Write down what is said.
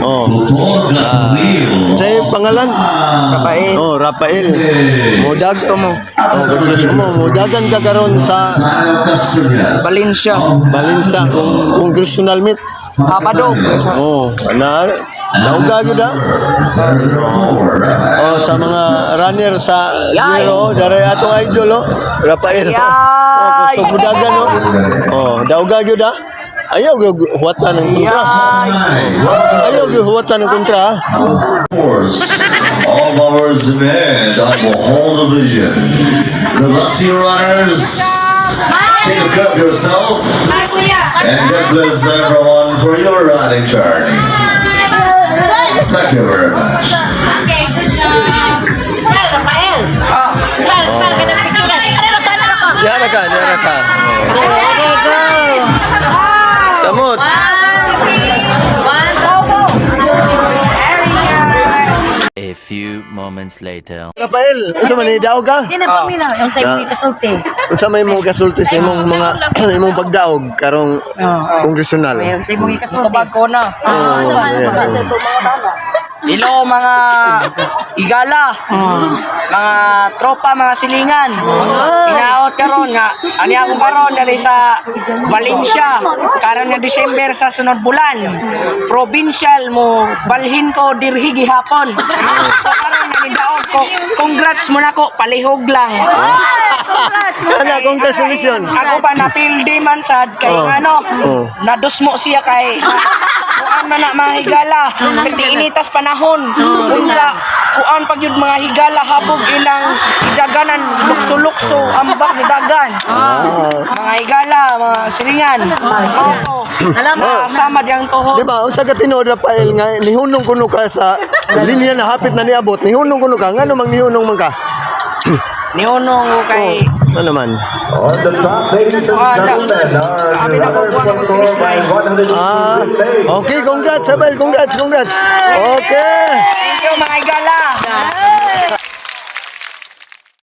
Oh. Sa pangalan? Rafael. Oh, Rafael. Mudag Gusto mo? Oh, gusto mo. Mudagan ka karon sa Valencia. Balinsa kung congressional meet. Padog. Oh, nauga gyud ah. Oh, sa mga runner sa Giro, dari atong idol oh, Rafael. Oh, gusto mudagan oh. Oh, dauga gyud ah. Ayaw gyud huwatan ng kontra. Ayaw gyud huwatan ng kontra. All bowers ahead on Behold the Vision. Good luck to your runners. Take care of yourself. And God bless everyone for your riding journey. Thank you very much. Okay, good job. Smile, Rafael. Smile, smile. Kita picture na. Yara ka. Okay, go. Kamot. A few moments later. Rafael, unsa man ni daog ka? Yan ang pamila. Yung sa mga kasulti. Unsa may imong kasulti sa imong mga imong pagdaog karong congressional? Yung sa mga kasulti. Tabag ko na. Hello mga igala, mga tropa, mga silingan. Inaot karon nga ani ako karon dali sa Valencia karon nga December sa sunod bulan. Provincial mo balhin ko dirhi gihapon. So karon nga nidaog ko. Congrats mo na ko, palihog lang. Ana congratulations. Ako pa napildi man sad kay ano, nadusmo siya kay kuan man na mga higala. Kasi initas panahon. Unsa kuan pag yun mga higala habog ilang idaganan lukso-lukso ambak ni dagan. Mga higala, mga silingan. Opo. Alam mo, sama diyang tuhod. Di ba, unsa ka tinuod Rafael nga nihunong kuno ka sa linya na hapit na niabot. Nihunong kuno ka ngano mang nihunong man ka? Niunong ko kay Ano naman? On the top, ladies and gentlemen, kami na ko buwan ng finish line. Okay, congrats Rafael, congrats. Okay. Thank you mga higala.